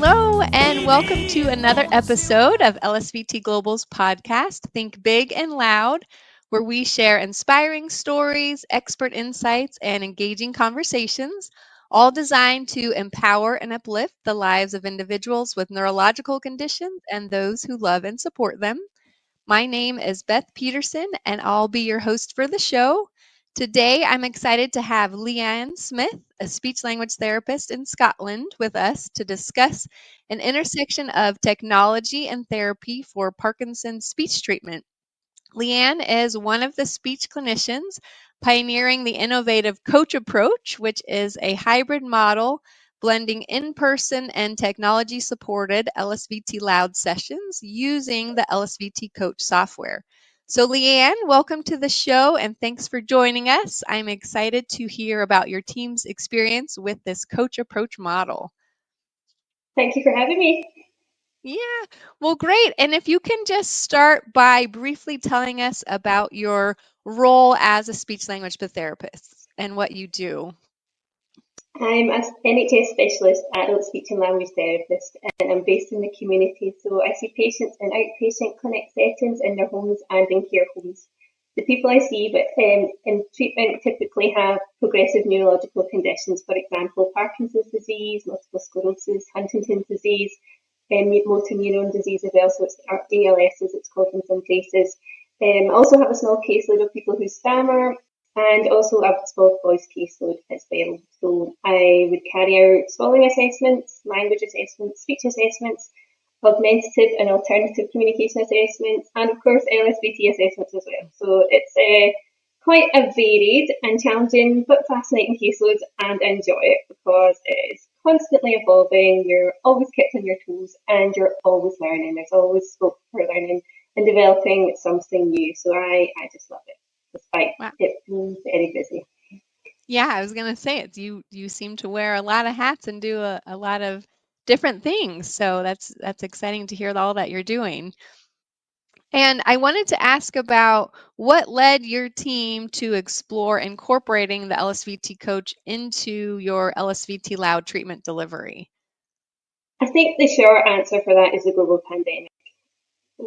Hello, and welcome to another episode of LSVT Global's podcast, Think Big and Loud, where we share inspiring stories, expert insights, and engaging conversations, all designed to empower and uplift the lives of individuals with neurological conditions and those who love and support them. My name is Beth Peterson, and I'll be your host for the show. Today, I'm excited to have Leanne Smith, a speech language therapist in Scotland, with us to discuss an intersection of technology and therapy for Parkinson's speech treatment. Leanne is one of the speech clinicians pioneering the innovative coach approach, which is a hybrid model blending in-person and technology-supported LSVT LOUD sessions using the LSVT Coach software. So Leanne, welcome to the show and thanks for joining us. I'm excited to hear about your team's experience with this coach approach model. Thank you for having me. Yeah, well, great. And if you can just start by briefly telling us about your role as a speech language therapist and what you do. I'm an NHS specialist adult speech and language therapist, and I'm based in the community. So I see patients in outpatient clinic settings in their homes and in care homes. The people I see in treatment typically have progressive neurological conditions, for example, Parkinson's disease, multiple sclerosis, Huntington's disease, motor neuron disease as well, so it's ALS as it's called in some places. I also have a small caseload of people who stammer, and also a small voice caseload as well. So I would carry out swallowing assessments, language assessments, speech assessments, augmentative and alternative communication assessments, and of course LSVT assessments as well. So it's quite a varied and challenging but fascinating caseload, and I enjoy it because it's constantly evolving. You're always kept on your toes and you're always learning. There's always scope for learning and developing something new. So I just love it, despite it being very busy. Yeah, I was going to say it. You seem to wear a lot of hats and do a lot of different things. So that's exciting to hear all that you're doing. And I wanted to ask about what led your team to explore incorporating the LSVT coach into your LSVT LOUD treatment delivery. I think the short answer for that is the global pandemic.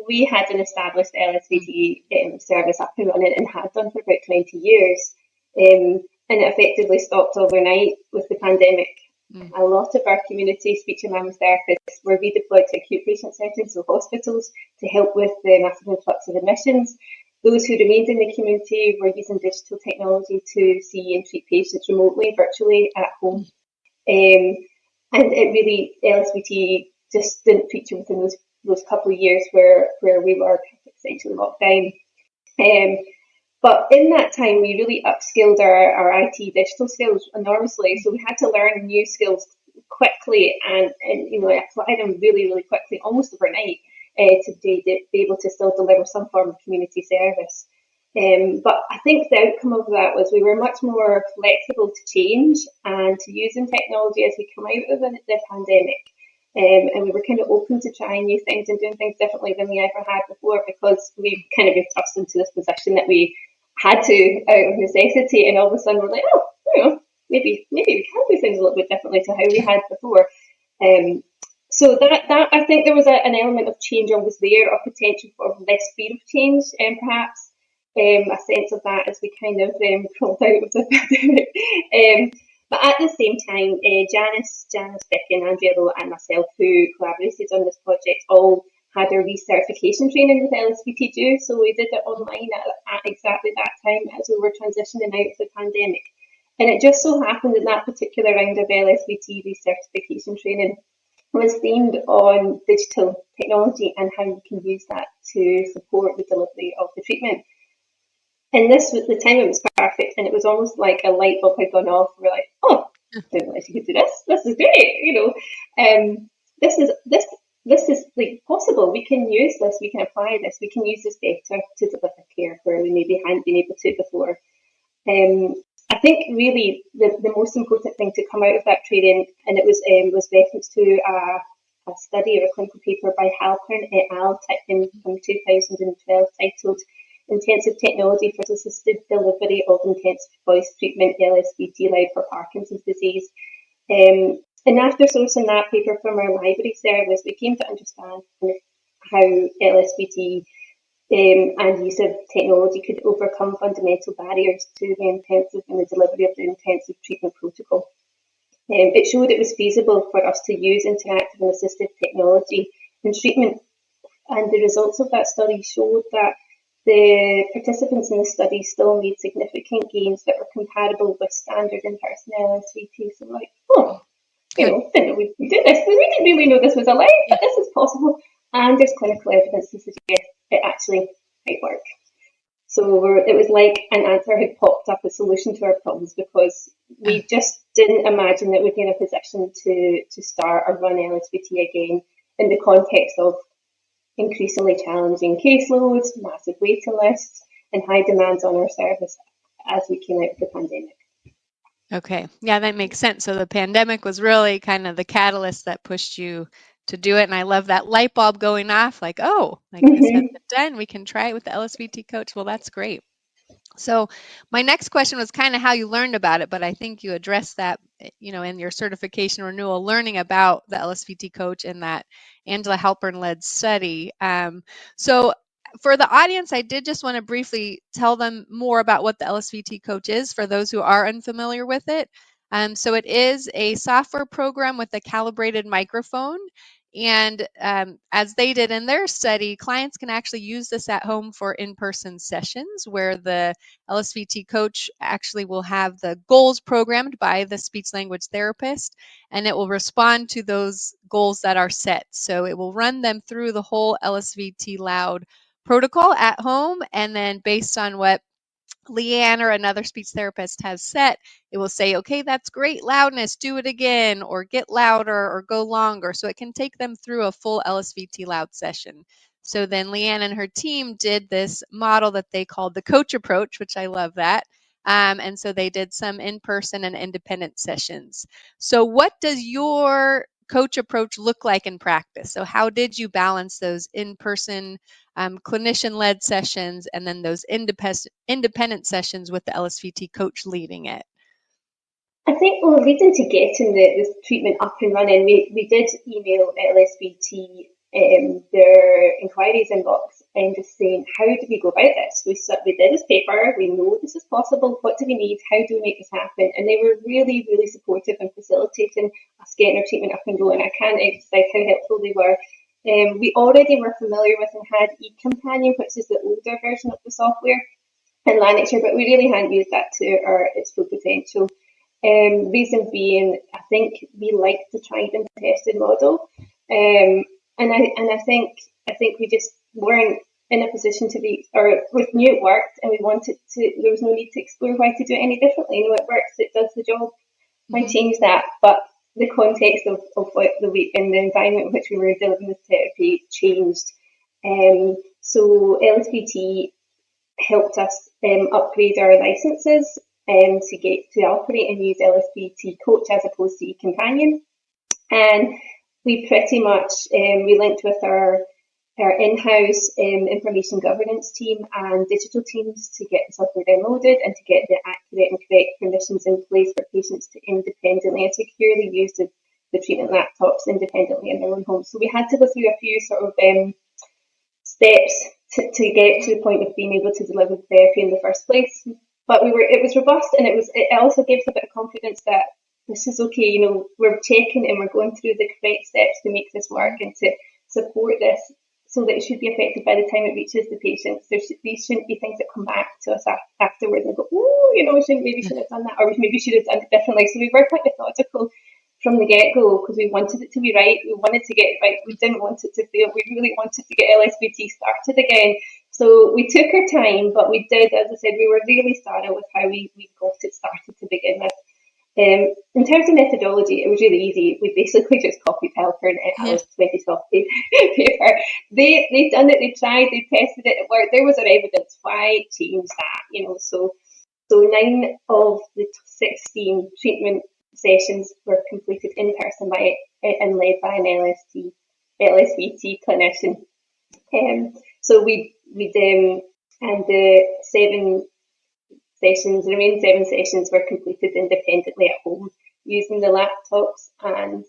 We had an established LSVT service up and running and had done for about 20 years. And it effectively stopped overnight with the pandemic. A lot of our community speech and language therapists were redeployed to acute patient settings, so hospitals, to help with the massive influx of admissions. Those who remained in the community were using digital technology to see and treat patients remotely, virtually at home. And it really, LSVT just didn't feature within those couple of years where we were essentially locked down. But in that time, we really upskilled our IT digital skills enormously. So we had to learn new skills quickly and apply them really, really quickly, almost overnight, to be able to still deliver some form of community service. But I think the outcome of that was we were much more flexible to change and to using technology as we come out of the pandemic. And we were kind of open to trying new things and doing things differently than we ever had before, because we've kind of been thrust into this position that we had to out of necessity, and all of a sudden we're like, maybe we can do things a little bit differently to how we had before. So that I think there was an element of change always there, or potential for less fear of change, and perhaps a sense of that as we kind of crawled out of the pandemic. But at the same time, Janice Bicken, Andrea Lowe, and myself, who collaborated on this project, all had our recertification training with LSVT due, so we did it online at exactly that time as we were transitioning out of the pandemic. And it just so happened that that particular round of LSVT recertification training was themed on digital technology and how you can use that to support the delivery of the treatment. And this was the time, it was perfect, and it was almost like a light bulb had gone off. We're like, oh, I didn't realize you could do this. This is great, This is like possible. We can use this. We can apply this. We can use this data to deliver care where we maybe hadn't been able to before. I think really the most important thing to come out of that training, and it was reference to a study or a clinical paper by Halpern et al. From 2012 titled Intensive Technology for Assisted Delivery of Intensive Voice Treatment, LSVT LOUD for Parkinson's Disease. And after sourcing that paper from our library service, we came to understand how LSVT and use of technology could overcome fundamental barriers to the intensive and the delivery of the intensive treatment protocol. It showed it was feasible for us to use interactive and assistive technology in treatment, and the results of that study showed that the participants in the study still made significant gains that were comparable with standard in-person LSVT. So like, didn't know we did this. We didn't really know this was allowed, but this is possible. And there's clinical evidence to suggest it actually might work. So it was like an answer had popped up, a solution to our problems, because we just didn't imagine that we'd be in a position to start or run LSVT again in the context of increasingly challenging caseloads, massive waiting lists, and high demands on our service as we came out of the pandemic. Okay. Yeah, that makes sense. So the pandemic was really kind of the catalyst that pushed you to do it. And I love that light bulb going off, like, oh, like this has been done. We can try it with the LSVT coach. Well, that's great. So my next question was kind of how you learned about it, but I think you addressed that, in your certification renewal, learning about the LSVT coach and that Angela Halpern-led study. So for the audience, I did just want to briefly tell them more about what the LSVT coach is for those who are unfamiliar with it. So it is a software program with a calibrated microphone. And as they did in their study, clients can actually use this at home for in-person sessions where the LSVT coach actually will have the goals programmed by the speech language therapist, and it will respond to those goals that are set. So it will run them through the whole LSVT LOUD protocol at home, and then based on what Leanne or another speech therapist has set, it will say, okay, that's great loudness, do it again, or get louder, or go longer. So it can take them through a full LSVT LOUD session. So then Leanne and her team did this model that they called the coach approach, which I love that. And so they did some in-person and independent sessions. So what does your coach approach look like in practice? So how did you balance those in-person clinician-led sessions and then those independent sessions with the LSVT coach leading it? I think leading to getting the treatment up and running, we did email LSVT their inquiries inbox and just saying, how do we go about this? We did this paper, we know this is possible, what do we need, how do we make this happen? And they were really, really supportive in facilitating us getting our treatment up and going. I can't emphasize how helpful they were. We already were familiar with and had eCompanion, which is the older version of the software in Lanarkshire, but we really hadn't used that to its full potential. Reason being, I think we like the tried and tested model, and I think we just weren't in a position to be, or we knew it worked, and we wanted to. There was no need to explore why to do it any differently. It works, it does the job. Why change that? But the context of what the week and the environment in which we were delivering the therapy changed. So LSVT helped us upgrade our licenses to get to operate and use LSVT Coach as opposed to eCompanion. And we pretty much we linked with our in-house information governance team and digital teams to get the software downloaded and to get the accurate and correct permissions in place for patients to independently and securely use the treatment laptops independently in their own homes. So we had to go through a few sort of steps to get to the point of being able to deliver the therapy in the first place. But it was robust, and it also gave us a bit of confidence that this is okay. We're checking and we're going through the correct steps to make this work and to support this so that it should be effective by the time it reaches the patients. These shouldn't be things that come back to us afterwards and go, we shouldn't have done that, or maybe should have done it differently. So we were quite methodical from the get-go because we wanted it to be right. We wanted to get it right. We didn't want it to fail. We really wanted to get LSVT started again. So we took our time, but we did, as I said, we were really thorough with how we got it started to begin with. In terms of methodology, it was really easy. We basically just copied Halpern and Alice 2012 paper. They've done it, they tried, they tested it, it worked. There was our evidence. Why change that? So 9 of the 16 treatment sessions were completed in person and led by an LSVT clinician. So we did, and the remaining 7 sessions were completed independently at home using the laptops and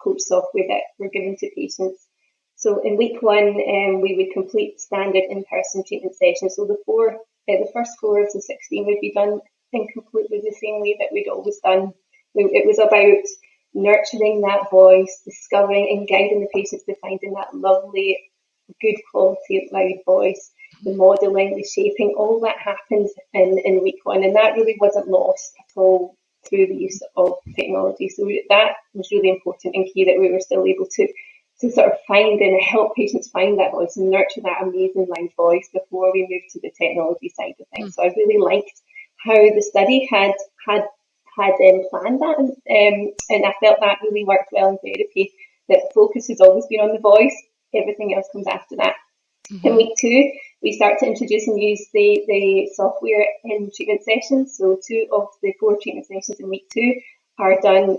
coach software that were given to patients. So in week 1, we would complete standard in-person treatment sessions. So the first 4 of the 16 would be done in completely the same way that we'd always done. It was about nurturing that voice, discovering and guiding the patients to finding that lovely, good quality, loud voice, the modelling, the shaping, all that happened in week 1. And that really wasn't lost at all through the use of technology. So that was really important and key, that we were still able to sort of find and help patients find that voice and nurture that amazing loud voice before we moved to the technology side of things. So I really liked how the study had planned that, and I felt that really worked well in therapy, that focus has always been on the voice, everything else comes after that. In week 2, we start to introduce and use the software in treatment sessions. So 2 of the 4 treatment sessions in week 2 are done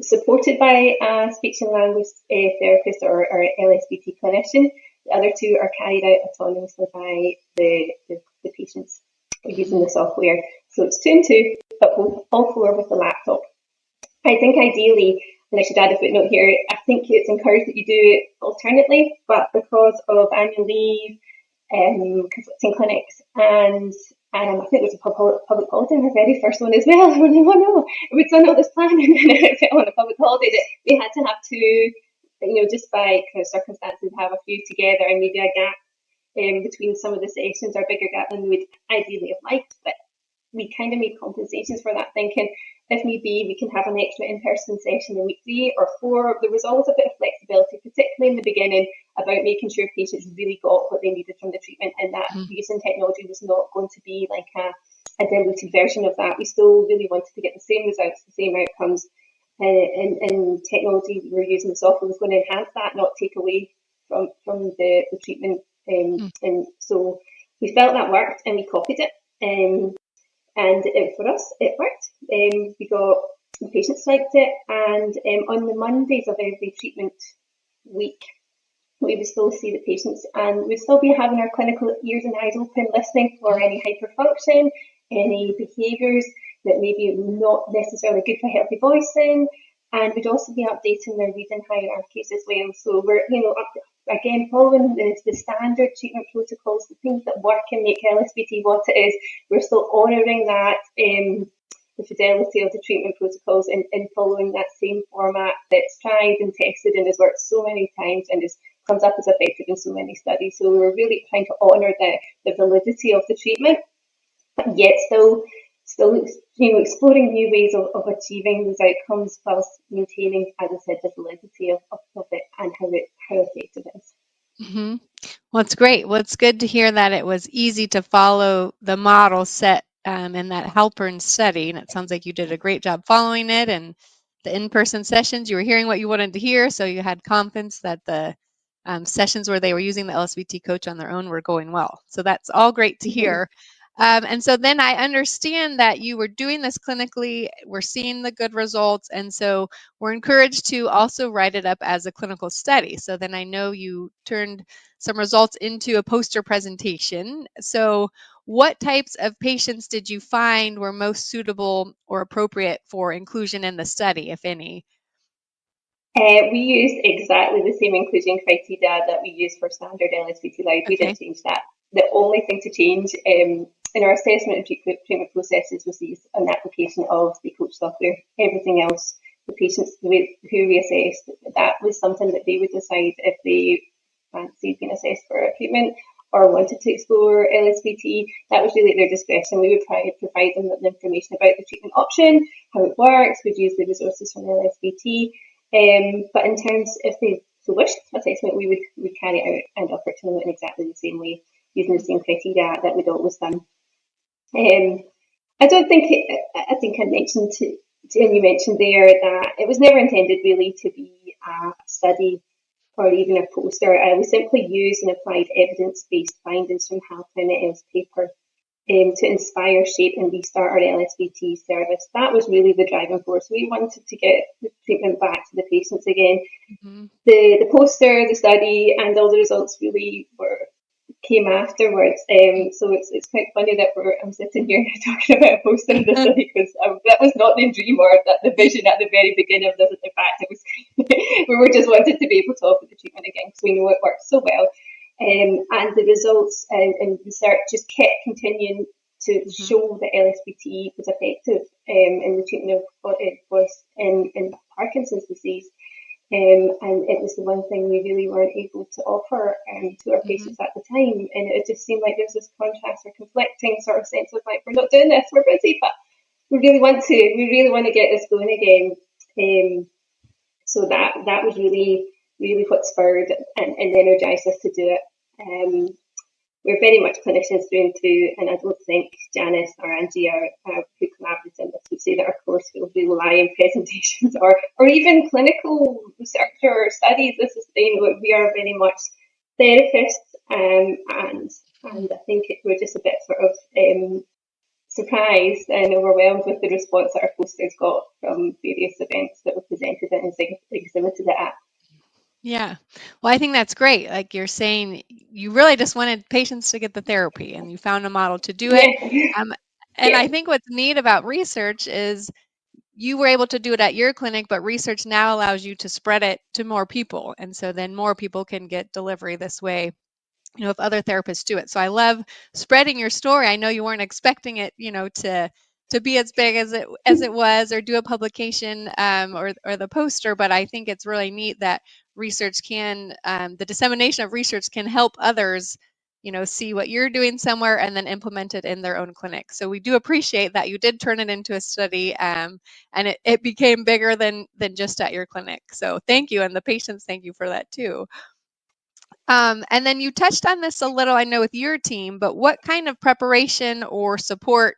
supported by a speech and language therapist or LSVT clinician. The other 2 are carried out autonomously by the patients using the software. So it's 2 and 2, but all 4 with the laptop. I think ideally, and I should add a footnote here, I think it's encouraged that you do it alternately, but because of annual leave, conflicting clinics, and I think there's a public holiday on our very first one as well. Oh no, we'd done all this planning and it fell on a public holiday that we had to have 2, just by kind of circumstances, have a few together and maybe a gap between some of the sessions, or bigger gap than we'd ideally have liked. But we kind of made compensations for that, thinking if need be, we can have an extra in-person session in week 3 or 4. There was always a bit of flexibility, particularly in the beginning, about making sure patients really got what they needed from the treatment, and that using technology was not going to be like a diluted version of that. We still really wanted to get the same results, the same outcomes, and technology we were using, the software, was going to enhance that, not take away from the treatment. And so we felt that worked, and we copied it. And for us, it worked. We got the patients liked it, and on the Mondays of every treatment week, we would still see the patients, and we'd still be having our clinical ears and eyes open, listening for any hyperfunction, any behaviours that maybe not necessarily good for healthy voicing, and we'd also be updating their reading hierarchies as well. So we're, again, following the standard treatment protocols, the things that work and make LSVT what it is. We're still honouring that, the fidelity of the treatment protocols, and following that same format that's tried and tested and has worked so many times and comes up as effective in so many studies. So we were really trying to honour the validity of the treatment, but yet still exploring new ways of achieving those outcomes whilst maintaining, as I said, the validity of it and how effective it is. Mm-hmm. Well, it's great. Well, it's good to hear that it was easy to follow the model set in that Halpern study, and it sounds like you did a great job following it. And the in-person sessions, you were hearing what you wanted to hear, so you had confidence that the sessions where they were using the LSVT coach on their own were going well. So that's all great to hear. And so then I understand that you were doing this clinically, we're seeing the good results, and so we're encouraged to also write it up as a clinical study. So then I know you turned some results into a poster presentation. So what types of patients did you find were most suitable or appropriate for inclusion in the study, if any? We used exactly the same inclusion criteria that we used for standard LSVT LOUD. We didn't change that. The only thing to change in our assessment and treatment processes was an application of the coach software. Everything else, the patients who we assessed, that was something that they would decide if they fancied being assessed for a treatment or wanted to explore LSVT. That was really at their discretion. We would provide them with information about the treatment option, how it works. We'd use the resources from LSVT. But in terms, if they so wished, assessment, we would carry it out and offer it to them in exactly the same way, using the same criteria that we'd always done. I think I mentioned and you mentioned there that it was never intended really to be a study or even a poster. We simply used and applied evidence-based findings from Halpern et al.'s paper to inspire, shape and restart our LSVT service. That was really the driving force. We wanted to get the treatment back to the patients again. The poster, the study and all the results really were came afterwards. So it's quite funny that I'm sitting here talking about a poster in the study, because that was not the dream or that the vision at the very beginning of this. In fact, it was we were just wanted to be able to offer the treatment again because we know it works so well. And the results and research just kept continuing to show that LSVT was effective in the treatment of voice in Parkinson's disease. And it was the one thing we really weren't able to offer to our patients at the time. And it just seemed like there was this contrast or conflicting sort of sense of like, we're not doing this, we're busy, but we really want to get this going again. So that was really what spurred and energised us to do it. We're very much clinicians through and through, and I don't think Janice or Angie who collaborated in this would say that our course will rely on presentations or even clinical research or studies. This is, we are very much therapists, and I think we're just a bit sort of surprised and overwhelmed with the response that our posters got from various events that were presented and exhibited at. Yeah. Well, I think that's great. Like you're saying, you really just wanted patients to get the therapy and you found a model to do it. And I think what's neat about research is you were able to do it at your clinic, but research now allows you to spread it to more people. And so then more people can get delivery this way, if other therapists do it. So I love spreading your story. I know you weren't expecting it, to be as big as it was, or do a publication or the poster, but I think it's really neat that research can the dissemination of research can help others see what you're doing somewhere and then implement it in their own clinic. So we do appreciate that you did turn it into a study, and it became bigger than just at your clinic. So thank you, and the patients thank you for that too. And then you touched on this a little, I know, with your team, but what kind of preparation or support,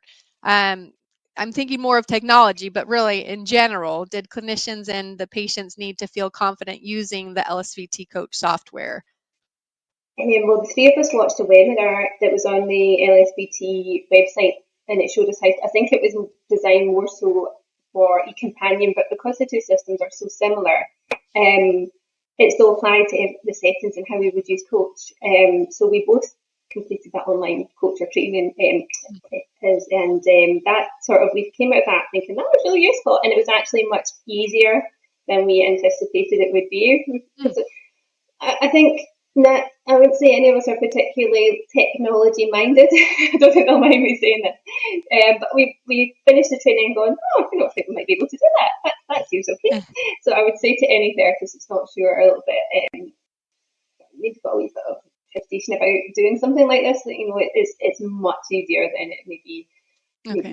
I'm thinking more of technology, but really in general, did clinicians and the patients need to feel confident using the LSVT Coach software? Well, the three of us watched a webinar that was on the LSVT website, and it showed us how, I think it was designed more so for eCompanion, but because the two systems are so similar, it still applied to the settings and how we would use Coach. So we both completed that online coach or training, and that sort of, we came out of that thinking that was really useful, and it was actually much easier than we anticipated it would be. I think that I wouldn't say any of us are particularly technology minded. I don't think they'll mind me saying that. But we finished the training going, I don't think we might be able to do that. That seems okay. So I would say to any therapist who's not sure, a little bit, maybe got a wee bit of hesitation about doing something like this. It's much easier than it maybe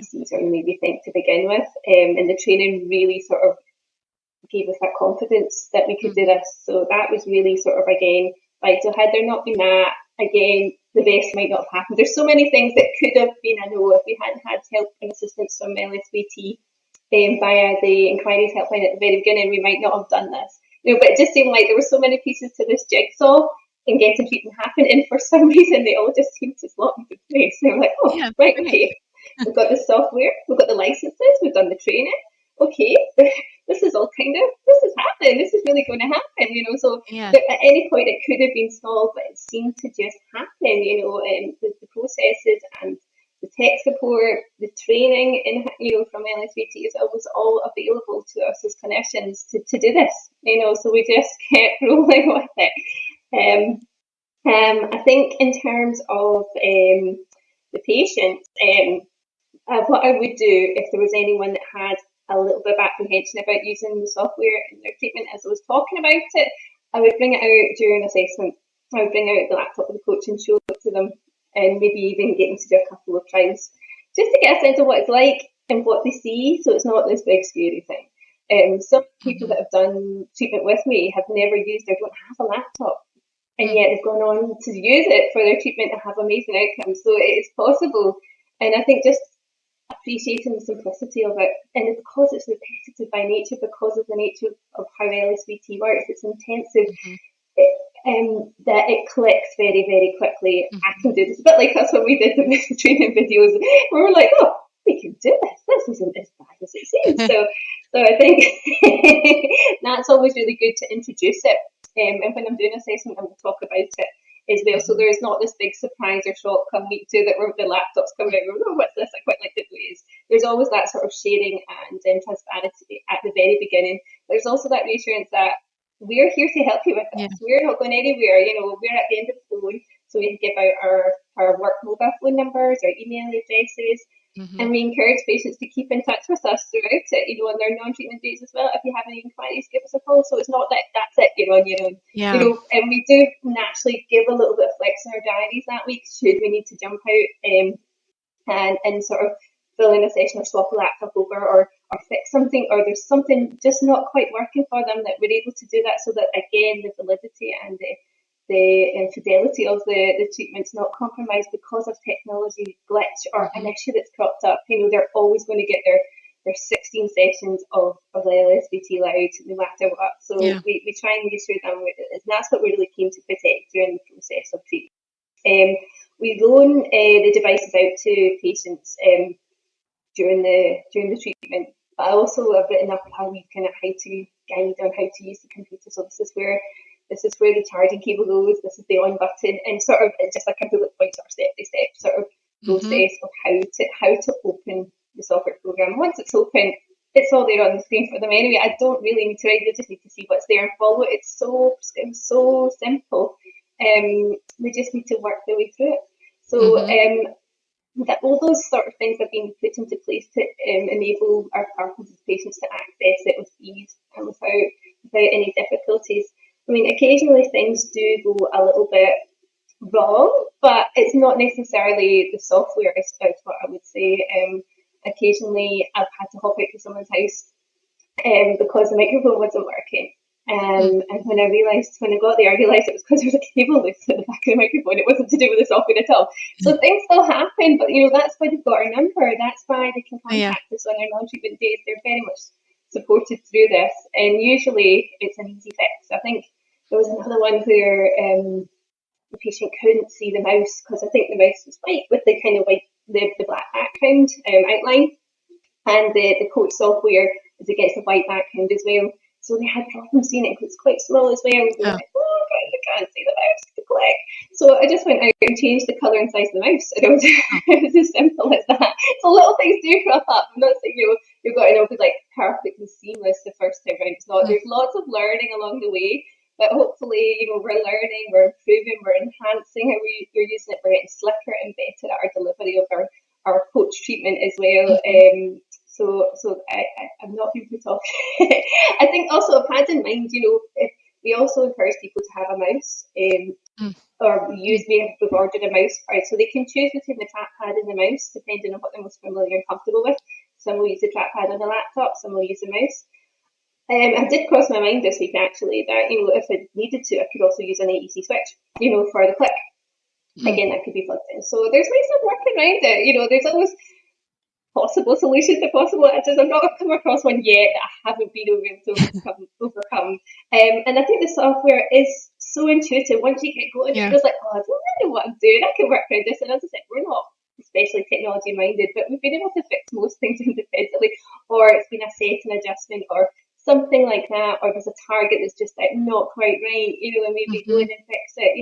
seems or maybe think to begin with. And the training really sort of gave us that confidence that we could do this. So that was really sort of, again, like, so had there not been that, again, the best might not have happened. There's so many things that could have been a no if we hadn't had help and assistance from LSVT via the inquiries helpline at the very beginning. We might not have done this. But it just seemed like there were so many pieces to this jigsaw in getting treatment happen, and for some reason they all just seemed to slot into place. And we're like, right, okay, we've got the software, we've got the licenses, we've done the training. Okay, this is happening. This is really going to happen, So at any point it could have been solved, but it seemed to just happen, and the processes and the tech support, the training, from LSVT, it was all available to us as clinicians to do this, So we just kept rolling with it. I think in terms of the patients, what I would do if there was anyone that had a little bit of apprehension about using the software in their treatment, as I was talking about it, I would bring it out during assessment. I would bring out the laptop with the coach and show it to them, and maybe even get them to do a couple of trials, just to get a sense of what it's like and what they see, so it's not this big scary thing. Some people that have done treatment with me have never used or don't have a laptop, and yet they've gone on to use it for their treatment and have amazing outcomes. So it is possible, and I think just appreciating the simplicity of it, and because it's repetitive by nature, because of the nature of how LSVT works, it's intensive, that it clicks very, very quickly. I can do this. A bit like us when we did the training videos, we were like, we can do this. This isn't as bad as it seems. So I think that's always really good to introduce it. And when I'm doing assessment, I will talk about it as well. So there's not this big surprise or shock come week 2 that the laptops come out. Oh, what's this? I quite like the ways. There's always that sort of sharing and transparency at the very beginning. There's also that reassurance that we're here to help you with this. Yeah. We're not going anywhere. We're at the end of the phone, so we give out our work mobile phone numbers, our email addresses. And we encourage patients to keep in touch with us throughout it, on their non-treatment days as well. If you have any inquiries, give us a call. So it's not that that's it, you're on your own. Yeah. And we do naturally give a little bit of flex in our diaries that week should we need to jump out and sort of fill in a session or swap a laptop over or fix something, or there's something just not quite working for them, that we're able to do that so that, again, the validity and the fidelity of the treatment's not compromised because of technology glitch or an issue that's cropped up. They're always going to get their 16 sessions of the LSVT LOUD no matter what. So we try and reassure them, and that's what we're really keen to protect during the process of treatment. We loan the devices out to patients during the treatment, but I also have written up how we kind of how-to guide on how to use the computer. So this is where the charging cable goes, this is the on button, and sort of it's just like a bullet point or step-by-step sort of process of how to open the software program. Once it's open, it's all there on the screen for them anyway. I don't really need to write, they just need to see what's there and follow it. It's so simple. They just need to work their way through it. So that all those sort of things have been put into place to enable our Parkinson's patients to access it with ease and without any difficulties. I mean, occasionally things do go a little bit wrong, but it's not necessarily the software, is what I would say. Occasionally I've had to hop out to someone's house because the microphone wasn't working. And when I got there, I realised it was because there was a cable loose at the back of the microphone. It wasn't to do with the software at all. So things still happen, but that's why they've got our number. That's why they can contact us on their non-treatment days. They're very much supported through this, and usually it's an easy fix. I think there was another one where the patient couldn't see the mouse because I think the mouse was white with the kind of white, the black background outline, and the coach software is against the white background as well. So they had problems seeing it because it's quite small as well. They were like, God, I can't see the mouse to click. So I just went out and changed the colour and size of the mouse. And it was as simple as that. So little things do crop up. I'm not saying you've got to be like perfectly seamless the first time round. It's not. There's lots of learning along the way. But hopefully, we're learning, we're improving, we're enhancing how we're using it. We're getting slicker and better at our delivery of our coach treatment as well. So I'm not being put off. I think also I've had in mind, if we also encourage people to have a mouse, or we've ordered a mouse, right? So they can choose between the trackpad and the mouse, depending on what they're most familiar and comfortable with. Some will use the trackpad on the laptop, some will use the mouse. I did cross my mind this week actually that, if I needed to, I could also use an AEC switch, for the click. Again, that could be plugged in. So there's ways of working around it. There's always possible solutions to possible answers. I've not come across one yet that I haven't been able to overcome. And I think the software is so intuitive. Once you get going, you're just like, I don't really know what I'm doing. I can work around this. And as I said, we're not especially technology minded, but we've been able to fix most things independently, or it's been a setting adjustment or something like that, or there's a target that's just not quite right, and maybe go in and fix it.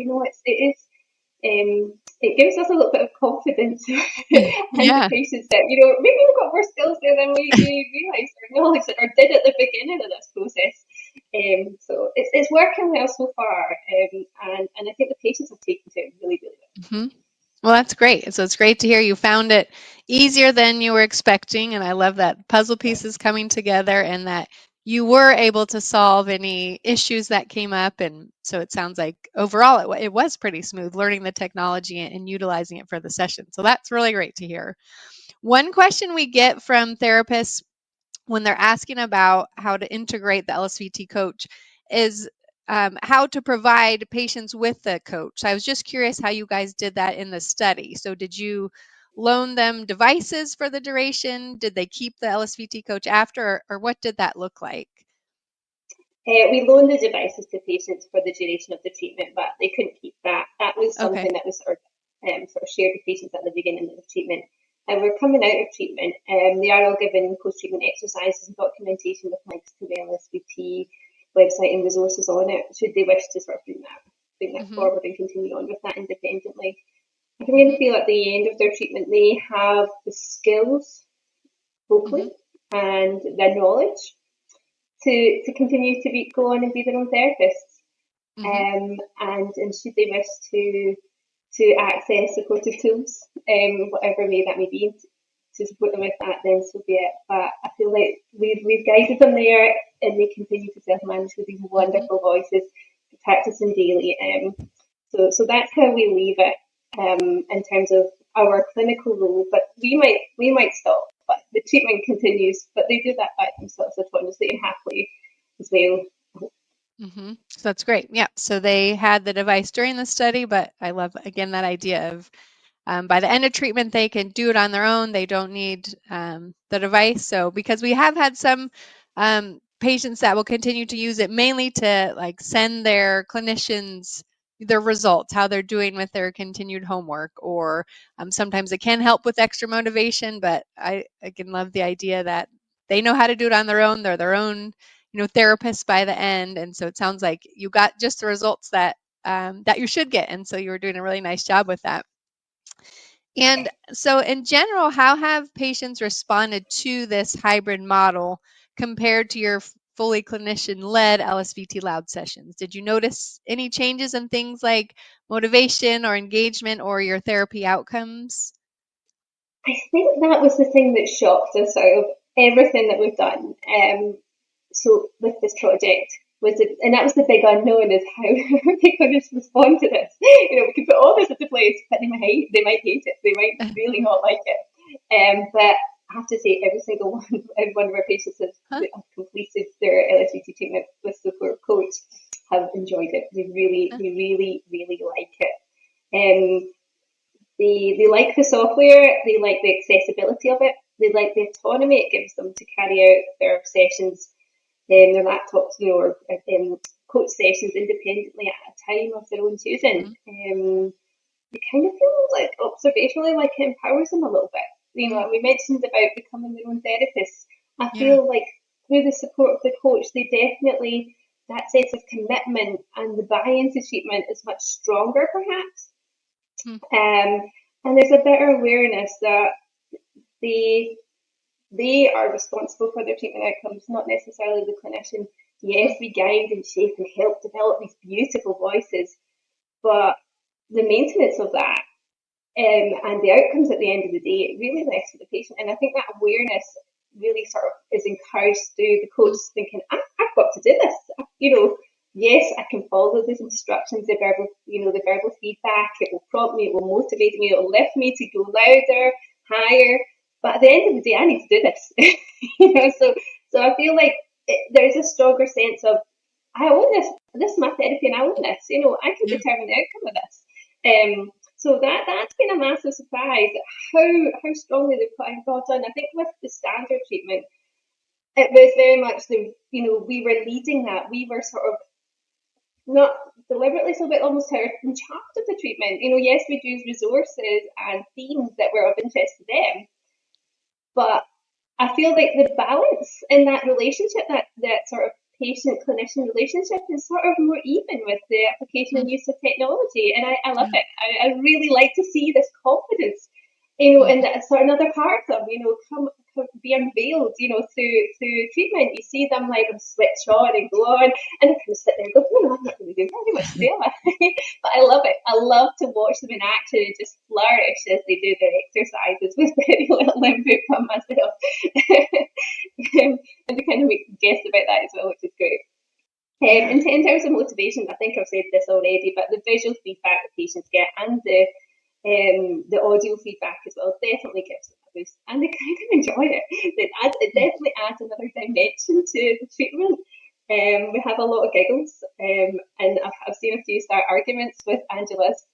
It gives us a little bit of confidence and the patients that, maybe we've got more skills there than we realised or knowledge or did at the beginning of this process. So it's working well so far, and I think the patients have taken to it really, really well. Well, that's great. So it's great to hear you found it easier than you were expecting, and I love that puzzle pieces coming together and that you were able to solve any issues that came up. And so it sounds like overall it was pretty smooth learning the technology and utilizing it for the session. So that's really great to hear. One question we get from therapists when they're asking about how to integrate the LSVT coach is how to provide patients with the coach. I was just curious how you guys did that in the study. So did you loan them devices for the duration? Did they keep the LSVT coach after, or what did that look like? We loaned the devices to patients for the duration of the treatment, but they couldn't keep that. That was something that was sort of shared with patients at the beginning of the treatment. And we're coming out of treatment. They are all given post-treatment exercises and documentation with links to the LSVT website and resources on it, should they wish to sort of do that. bring that Mm-hmm. forward and continue on with that independently. I really feel at the end of their treatment they have the skills vocally and the knowledge to continue to go on and be their own therapists. And should they wish to access supportive tools, whatever that may be, to support them with that, then so be it. But I feel like we've guided them there, and they continue to self-manage with these wonderful voices, practicing daily. So that's how we leave it in terms of our clinical role. But we might stop, but the treatment continues. But they do that by themselves autonomously and happily as well. So that's great. Yeah. So they had the device during the study, but I love, again, that idea of by the end of treatment, they can do it on their own. They don't need the device. So because we have had some patients that will continue to use it mainly to like send their clinicians their results, how they're doing with their continued homework, or sometimes it can help with extra motivation. But I again love the idea that they know how to do it on their own. They're their own, therapists by the end. And so it sounds like you got just the results that that you should get. And so you were doing a really nice job with that. And so in general, how have patients responded to this hybrid model compared to your fully clinician-led LSVT Loud sessions? Did you notice any changes in things like motivation or engagement or your therapy outcomes? I think that was the thing that shocked us out of everything that we've done. So with this project and that was the big unknown, is how they're going to respond to this. We could put all this into place, but they might hate it. They might really not like it. But I have to say, every single one of our patients that have completed their LSVT treatment with support coach have enjoyed it. They really like it. They like the software, they like the accessibility of it, they like the autonomy it gives them to carry out their sessions, their laptops, or coach sessions independently at a time of their own choosing. They kind of feel like observationally like it empowers them a little bit. We mentioned about becoming their own therapists. I feel like through the support of the coach, they definitely, that sense of commitment and the buy-in to treatment is much stronger perhaps. And there's a better awareness that they are responsible for their treatment outcomes, not necessarily the clinician. Yes, we guide and shape and help develop these beautiful voices, but the maintenance of that and the outcomes at the end of the day, it really rests with the patient. And I think that awareness really sort of is encouraged through the coach thinking, I've got to do this. Yes, I can follow these instructions, the verbal feedback. It will prompt me, it will motivate me, it will lift me to go louder, higher. But at the end of the day, I need to do this. So I feel like there's a stronger sense of, I own this. This is my therapy, and I own this. I can determine the outcome of this. So that's been a massive surprise how strongly they've got on. I think with the standard treatment, it was very much we were leading that. We were sort of not deliberately so, but almost in charge of the treatment. Yes, we'd use resources and themes that were of interest to them, but I feel like the balance in that relationship, that sort of patient-clinician relationship, is sort of more even with the application and use of technology, and I love it. I really like to see this confidence, and that sort of another part of come be unveiled, through treatment. You see them like switch on and go on, and I kind of sit there and go, I'm not really doing very much today, am I? But I love it. I love to watch them in action and just flourish as they do their exercises with very little input from myself. And to kind of make jest about that as well, which is great. In terms of motivation, I think I've said this already, but the visual feedback that patients get and the audio feedback as well definitely gives them a boost, and they kind of enjoy it. It definitely adds another dimension to the treatment. We have a lot of giggles, and I've seen a few start arguments with Angela's,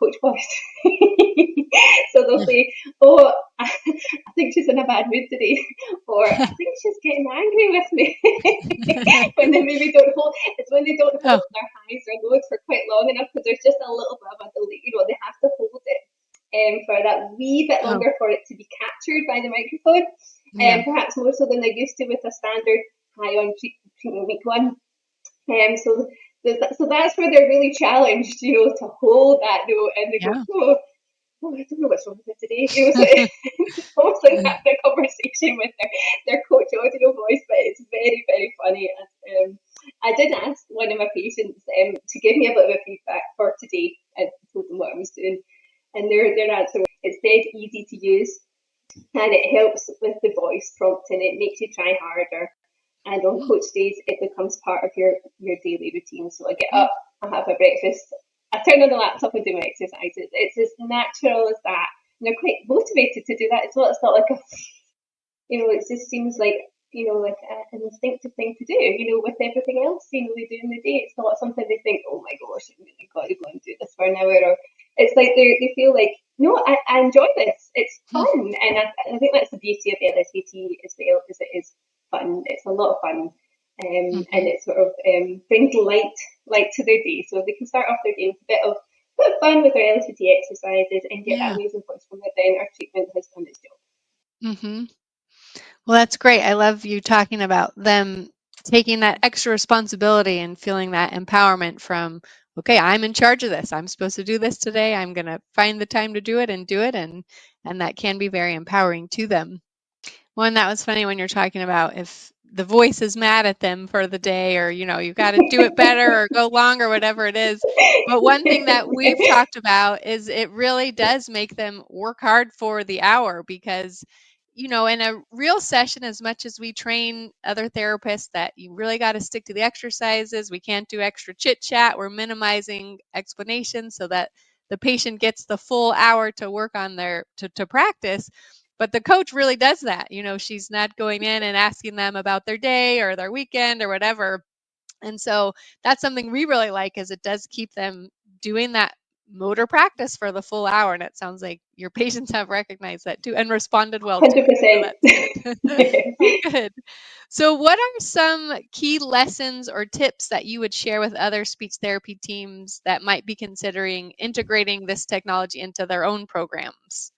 coach voice. So they'll say, "Oh, I think she's in a bad mood today," or "I think she's getting angry with me." When they maybe don't hold, it's when they don't hold their highs or lows for quite long enough, because there's just a little bit of a delay. They have to hold it for that wee bit longer for it to be captured by the microphone, perhaps more so than they're used to with a standard high on treatment week one. So So that's where they're really challenged, to hold that note, and they go, Yeah. oh, I don't know what's wrong with it today. So it's almost like having a conversation with their coach audio voice, but it's very, very funny. And I did ask one of my patients to give me a bit of a feedback for today. I told them what I was doing, and their answer was, it's dead easy to use, and it helps with the voice prompting. It makes you try harder. And on coach days, it becomes part of your daily routine. So I get up, I have my breakfast, I turn on the laptop and do my exercises. It's as natural as that. And they're quite motivated to do that as well. It's not like it just seems like, like an instinctive thing to do, with everything else, they do in the day. It's not something they think, oh my gosh, I really got to go and do this for an hour. Or it's like they feel like, no, I enjoy this. It's fun. And I think that's the beauty of LSVT as well, is it is fun. It's a lot of fun. And it sort of brings light to their day. So they can start off their day with a bit of fun with their LSVT exercises and get that amazing voice from it. Then our treatment has done its job. Well, that's great. I love you talking about them taking that extra responsibility and feeling that empowerment from, okay, I'm in charge of this. I'm supposed to do this today. I'm going to find the time to do it. And that can be very empowering to them. Well, and that was funny when you're talking about if the voice is mad at them for the day, or, you got to do it better or go longer, whatever it is. But one thing that we've talked about is it really does make them work hard for the hour, because, in a real session, as much as we train other therapists that you really got to stick to the exercises, we can't do extra chit chat. We're minimizing explanations so that the patient gets the full hour to work on to practice. But the coach really does that. She's not going in and asking them about their day or their weekend or whatever. And so that's something we really like, is it does keep them doing that motor practice for the full hour. And it sounds like your patients have recognized that too and responded well to it. So 100%. that's good. Oh, good. So what are some key lessons or tips that you would share with other speech therapy teams that might be considering integrating this technology into their own programs?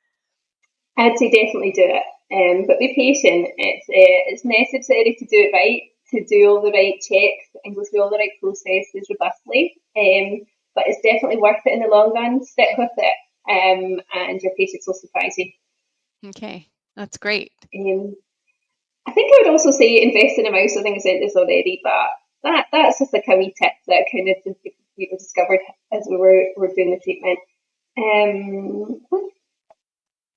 I'd say definitely do it, but be patient. It's necessary to do it right, to do all the right checks and go through all the right processes robustly. But it's definitely worth it in the long run. Stick with it, and your patients will surprise you. Okay, that's great. I think I would also say invest in a mouse. I think I said this already, but that's just like a wee tip that I kind of discovered as we were doing the treatment.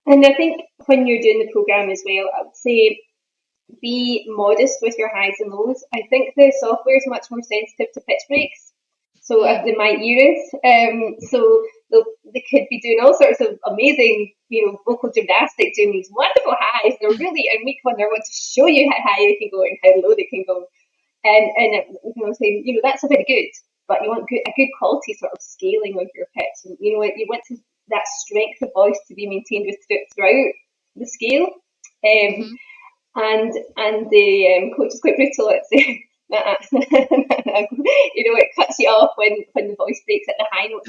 And I think when you're doing the program as well, I would say be modest with your highs and lows. I think the software is much more sensitive to pitch breaks. So if they might use so they could be doing all sorts of amazing, vocal gymnastics, doing these wonderful highs. They're really in week one. They want to show you how high they can go and how low they can go, and saying, that's a bit good, but you want a good quality sort of scaling of your pitch, and you want that strength of voice to be maintained throughout the scale. And the coach is quite brutal at saying that, it cuts you off when the voice breaks at the high notes.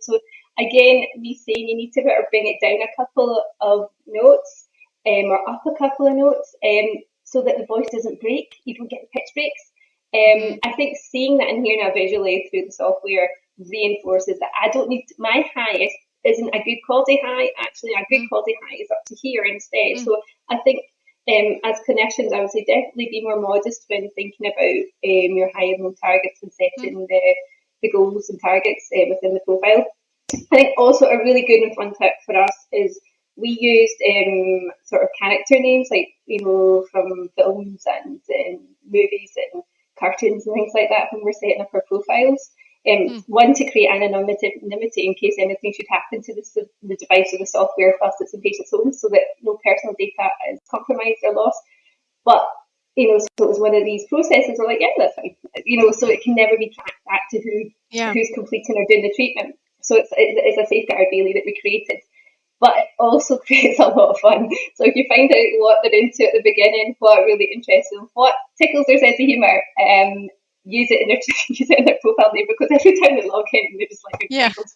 So again, me saying you need to better bring it down a couple of notes, or up a couple of notes, so that the voice doesn't break. You don't get the pitch breaks. I think seeing that and hearing that visually through the software reinforces that I don't need my highest isn't a good quality high. Actually, a good quality high is up to here instead. So I think as clinicians, I would say definitely be more modest when thinking about your high and low targets and setting the goals and targets within the profile. I think also a really good and fun tip for us is we used sort of character names, like, from films and movies and cartoons and things like that when we're setting up our profiles. One, to create anonymity in case anything should happen to the device or the software whilst it's in patient's home, so that no personal data is compromised or lost. But, so it was one of these processes where, like, yeah, that's fine. So it can never be tracked back to who's completing or doing the treatment. So it's a safeguard really that we created. But it also creates a lot of fun. So if you find out what they're into at the beginning, what really interests them, what tickles their sense of humour, use it in their profile name, because every time they log in, they're just like tickled.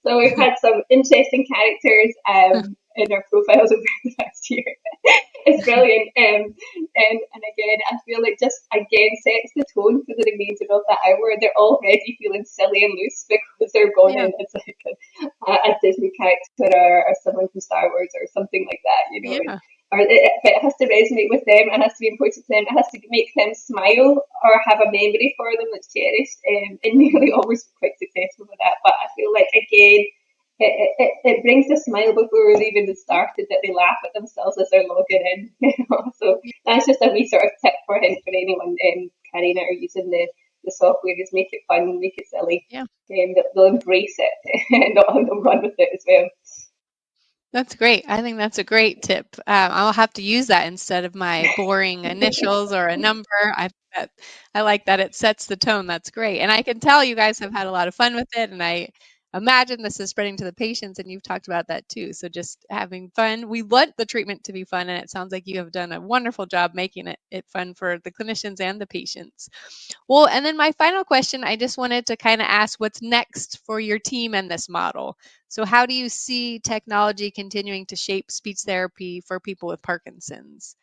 So we've had some interesting characters in our profiles over the past year. It's brilliant. And again, I feel it just again sets the tone for the remainder of that hour. They're already feeling silly and loose because they're gone Yeah. in as like a Disney character or someone from Star Wars or something like that, you know. Yeah. Or it has to resonate with them. It has to be important to them. It has to make them smile or have a memory for them that's cherished. And nearly always quite successful with that. But I feel like again, it brings a smile before we've even started, that they laugh at themselves as they're logging in. You know? So that's just a wee sort of tip for anyone carrying it or using the software. Just make it fun, make it silly. Yeah. They'll embrace it and they'll run with it as well. That's great. I think that's a great tip. I'll have to use that instead of my boring initials or a number. I like that it sets the tone. That's great. And I can tell you guys have had a lot of fun with it. And I imagine this is spreading to the patients, and you've talked about that too. So just having fun. We want the treatment to be fun, and it sounds like you have done a wonderful job making it fun for the clinicians and the patients. Well, and then my final question, I just wanted to kind of ask what's next for your team and this model. So, how do you see technology continuing to shape speech therapy for people with Parkinson's?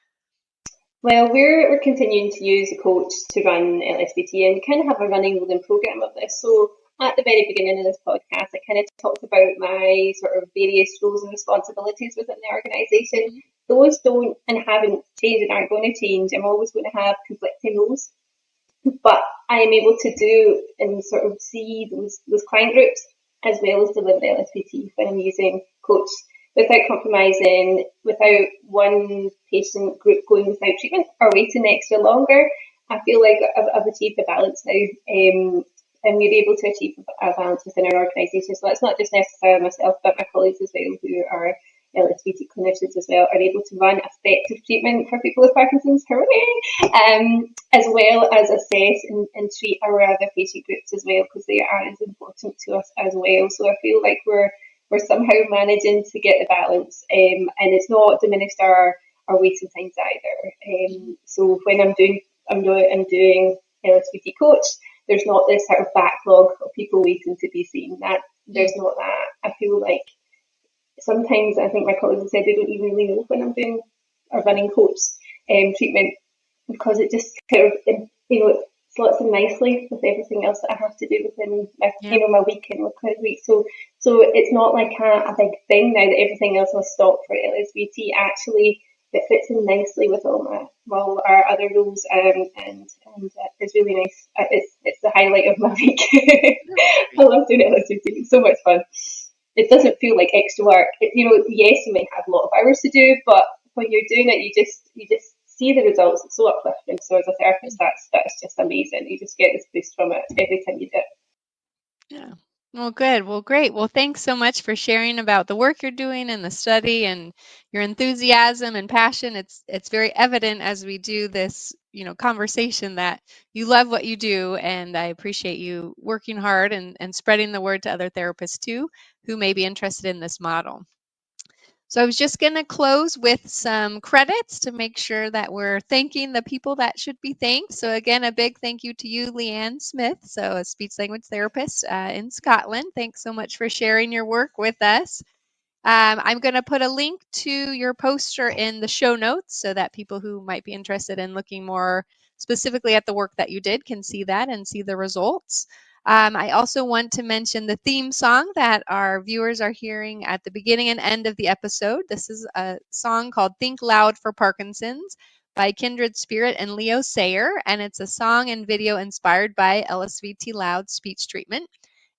Well, we're continuing to use a coach to run LSVT, and we kind of have a running rolling program of this. So at the very beginning of this podcast, I kind of talked about my sort of various roles and responsibilities within the organisation. Mhm. Those don't and haven't changed and aren't going to change. I'm always going to have conflicting roles, but I am able to do and sort of see those client groups as well as deliver the LSVT when I'm using coach without compromising, without one patient group going without treatment or waiting extra longer. I feel like I've achieved a balance now, and we're able to achieve a balance within our organisation. So that's not just necessarily myself, but my colleagues as well, who are LSVT clinicians as well, are able to run effective treatment for people with Parkinson's, hooray, as well as assess and treat our other patient groups as well, because they are as important to us as well. So I feel like we're somehow managing to get the balance, and it's not diminished our waiting times either. So when I'm doing LSVT coach, there's not this sort of backlog of people waiting to be seen. That there's not that. I feel like sometimes I think my colleagues have said they don't even really know when I'm doing or running coach treatment, because it just kind of it slots in nicely with everything else that I have to do within my Yeah. my weekend with clinic week. So it's not like a big thing now that everything else must stop for LSVT. Actually, it fits in nicely with all our other roles, and it's really nice. It's the highlight of my week. I love doing LSVT. It's so much fun. It doesn't feel like extra work. Yes, you might have a lot of hours to do, but when you're doing it, you just see the results. It's so uplifting. So as a therapist, that's just amazing. You just get this boost from it every time you do it. Yeah. Well, good. Well, great. Well, thanks so much for sharing about the work you're doing and the study and your enthusiasm and passion. It's very evident as we do this, conversation that you love what you do, and I appreciate you working hard and spreading the word to other therapists too who may be interested in this model. So I was just going to close with some credits to make sure that we're thanking the people that should be thanked. So again, a big thank you to you, Leanne Smith, so a speech language therapist in Scotland. Thanks so much for sharing your work with us. I'm going to put a link to your poster in the show notes so that people who might be interested in looking more specifically at the work that you did can see that and see the results. I also want to mention the theme song that our viewers are hearing at the beginning and end of the episode. This is a song called Think Loud for Parkinson's by Kindred Spirit and Leo Sayer, and it's a song and video inspired by LSVT LOUD speech treatment.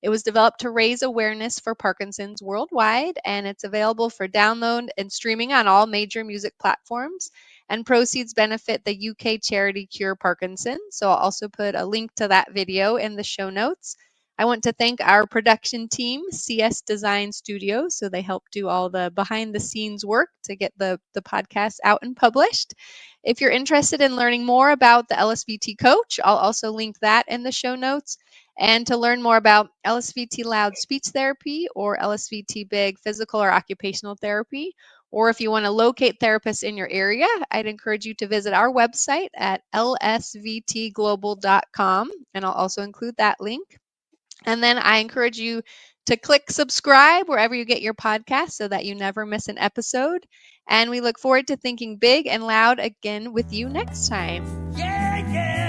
It was developed to raise awareness for Parkinson's worldwide, and it's available for download and streaming on all major music platforms. And proceeds benefit the UK charity Cure Parkinson. So I'll also put a link to that video in the show notes. I want to thank our production team, CS Design Studios. So they help do all the behind the scenes work to get the podcast out and published. If you're interested in learning more about the LSVT Coach, I'll also link that in the show notes. And to learn more about LSVT Loud speech therapy or LSVT Big physical or occupational therapy, or if you want to locate therapists in your area, I'd encourage you to visit our website at lsvtglobal.com, and I'll also include that link. And then I encourage you to click subscribe wherever you get your podcast so that you never miss an episode. And we look forward to thinking big and loud again with you next time. Yeah, yeah.